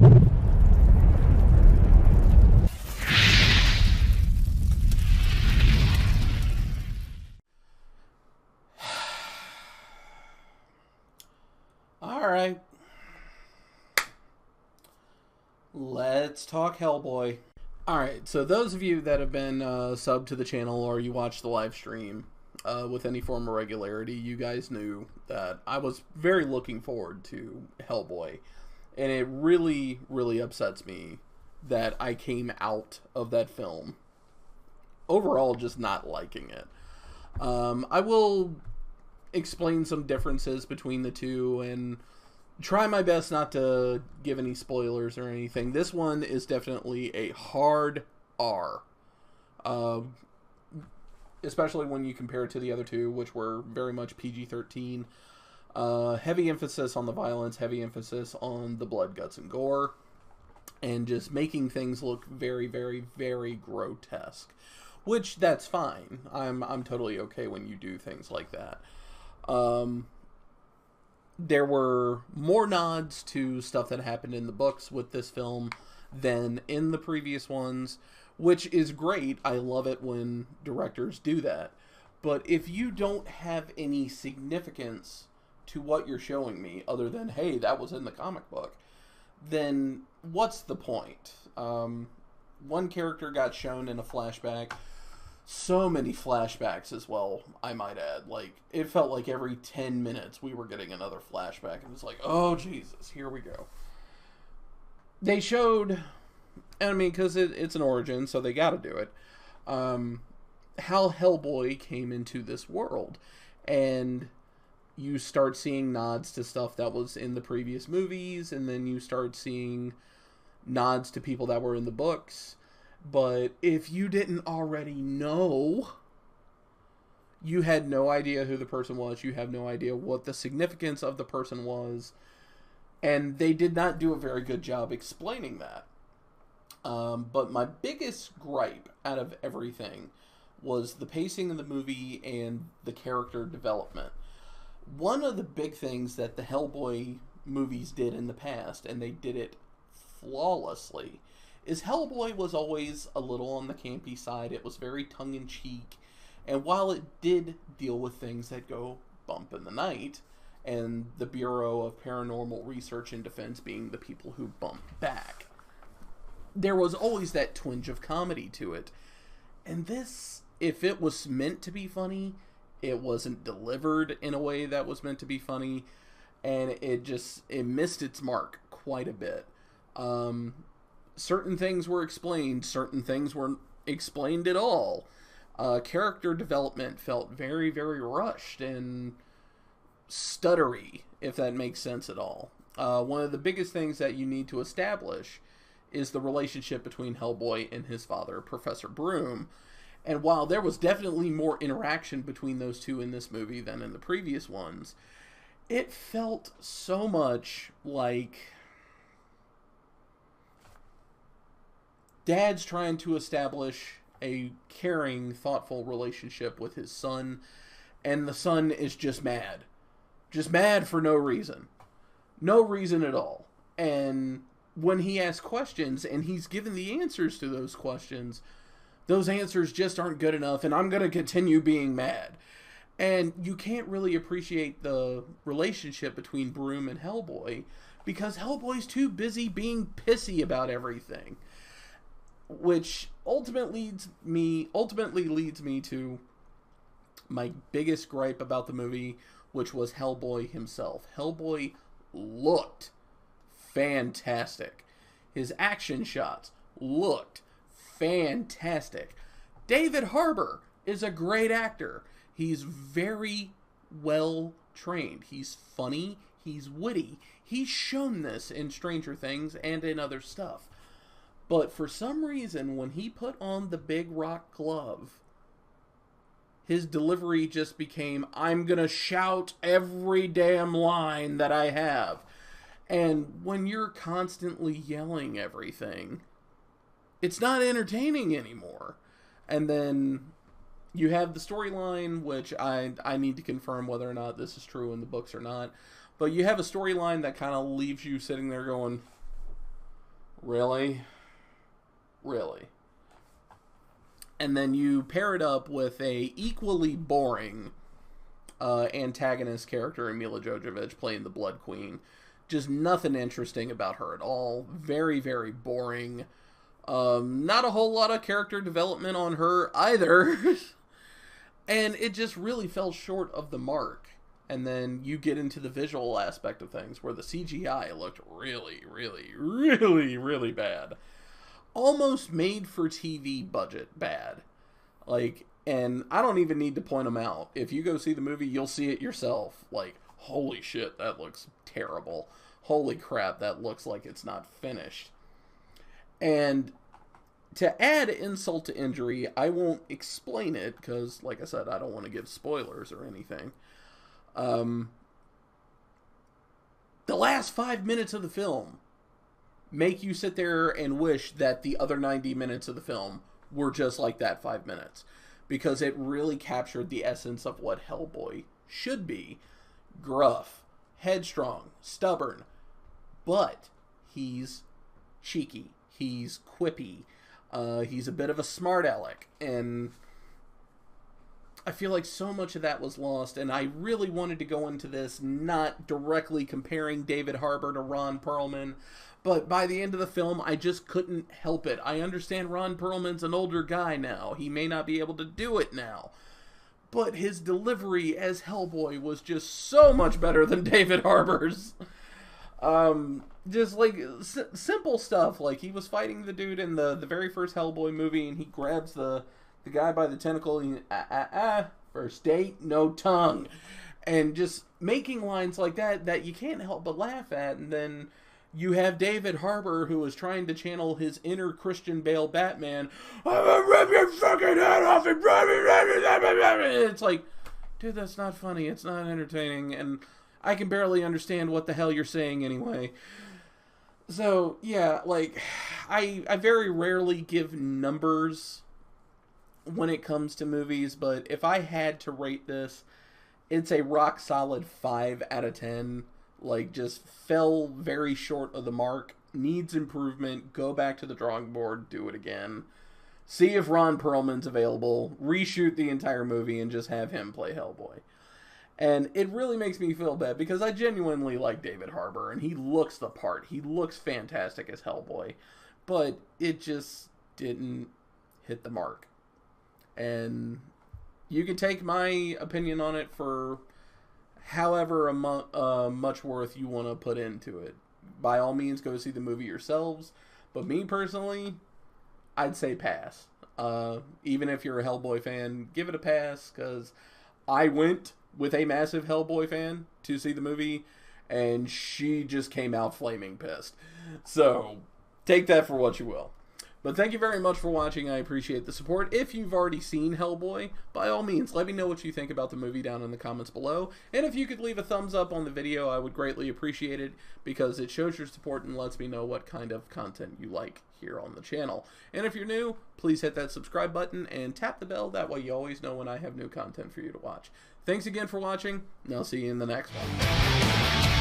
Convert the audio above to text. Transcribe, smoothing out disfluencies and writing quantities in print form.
Alright. Let's talk Hellboy. Alright, so those of you that have been subbed to the channel or you watch the live stream with any form of regularity, you guys knew that I was very looking forward to Hellboy. And it really, really upsets me that I came out of that film overall just not liking it. I will explain some differences between the two and try my best not to give any spoilers or anything. This one is definitely a hard R. Especially when you compare it to the other two, which were very much PG-13. Heavy emphasis on the violence, heavy emphasis on the blood, guts, and gore. And just making things look very, very, very grotesque. Which, that's fine. I'm totally okay when you do things like that. There were more nods to stuff that happened in the books with this film than in the previous ones, which is great. I love it when directors do that. But if you don't have any significance to what you're showing me, other than, hey, that was in the comic book, then what's the point? One character got shown in a flashback. So many flashbacks as well, I might add. Like, it felt like every 10 minutes we were getting another flashback. And it's like, oh, Jesus, here we go. They showed, I mean, because it's an origin, so they gotta do it, how Hellboy came into this world. And you start seeing nods to stuff that was in the previous movies, and then you start seeing nods to people that were in the books. But if you didn't already know, you had no idea who the person was, you have no idea what the significance of the person was, and they did not do a very good job explaining that. But my biggest gripe out of everything was the pacing of the movie and the character development. One of the big things that the Hellboy movies did in the past, and they did it flawlessly, is Hellboy was always a little on the campy side. It was very tongue-in-cheek. And while it did deal with things that go bump in the night, and the Bureau of Paranormal Research and Defense being the people who bumped back, there was always that twinge of comedy to it. And this, if it was meant to be funny, it wasn't delivered in a way that was meant to be funny. And it missed its mark quite a bit. Certain things were explained, certain things weren't explained at all. Character development felt very, very rushed and stuttery, if that makes sense at all. One of the biggest things that you need to establish is the relationship between Hellboy and his father, Professor Broom. And while there was definitely more interaction between those two in this movie than in the previous ones, it felt so much like Dad's trying to establish a caring, thoughtful relationship with his son, and the son is just mad. Just mad for no reason. No reason at all. And when he asks questions, and he's given the answers to those questions, those answers just aren't good enough, and I'm going to continue being mad. And you can't really appreciate the relationship between Broom and Hellboy, because Hellboy's too busy being pissy about everything. Which ultimately leads me to my biggest gripe about the movie, which was Hellboy himself. Hellboy looked fantastic. His action shots looked fantastic. David Harbour is a great actor. He's very well trained. He's funny. He's witty. He's shown this in Stranger Things and in other stuff. But for some reason, when he put on the big rock glove, his delivery just became, I'm gonna shout every damn line that I have. And when you're constantly yelling everything, it's not entertaining anymore. And then you have the storyline, which I need to confirm whether or not this is true in the books or not. But you have a storyline that kind of leaves you sitting there going, Really? Really? And then you pair it up with a equally boring antagonist character in Mila Jovovich playing the Blood Queen. Just nothing interesting about her at all. Very, very boring. Not a whole lot of character development on her either. And it just really fell short of the mark. And then you get into the visual aspect of things where the CGI looked really, really, really, really bad. Almost made for TV budget bad. Like, and I don't even need to point them out. If you go see the movie, you'll see it yourself. Like, holy shit, that looks terrible. Holy crap, that looks like it's not finished. And to add insult to injury, I won't explain it because, like I said, I don't want to give spoilers or anything. The last 5 minutes of the film make you sit there and wish that the other 90 minutes of the film were just like that 5 minutes. Because it really captured the essence of what Hellboy should be. Gruff, headstrong, stubborn, but he's cheeky, he's quippy, he's a bit of a smart aleck, and I feel like so much of that was lost, and I really wanted to go into this not directly comparing David Harbour to Ron Perlman, but by the end of the film, I just couldn't help it. I understand Ron Perlman's an older guy now. He may not be able to do it now. But his delivery as Hellboy was just so much better than David Harbour's. Just like simple stuff. Like he was fighting the dude in the very first Hellboy movie, and he grabs the guy by the tentacle, and first date, no tongue. And just making lines like that you can't help but laugh at. And then you have David Harbour, who was trying to channel his inner Christian Bale Batman. I'm gonna rip your fucking head off and it's like, dude, that's not funny. It's not entertaining, and I can barely understand what the hell you're saying anyway. So yeah, like I very rarely give numbers when it comes to movies, but if I had to rate this, it's a rock solid 5 out of 10. Like, just fell very short of the mark, needs improvement, go back to the drawing board, do it again. See if Ron Perlman's available, reshoot the entire movie, and just have him play Hellboy. And it really makes me feel bad, because I genuinely like David Harbour, and he looks the part. He looks fantastic as Hellboy. But it just didn't hit the mark. And you can take my opinion on it for however much worth you want to put into it. By all means, go see the movie yourselves. But me personally, I'd say pass. Even if you're a Hellboy fan, give it a pass, because I went with a massive Hellboy fan to see the movie, and she just came out flaming pissed. So, take that for what you will. But thank you very much for watching. I appreciate the support. If you've already seen Hellboy, by all means, let me know what you think about the movie down in the comments below. And if you could leave a thumbs up on the video, I would greatly appreciate it, because it shows your support and lets me know what kind of content you like here on the channel. And if you're new, please hit that subscribe button and tap the bell. That way you always know when I have new content for you to watch. Thanks again for watching, and I'll see you in the next one.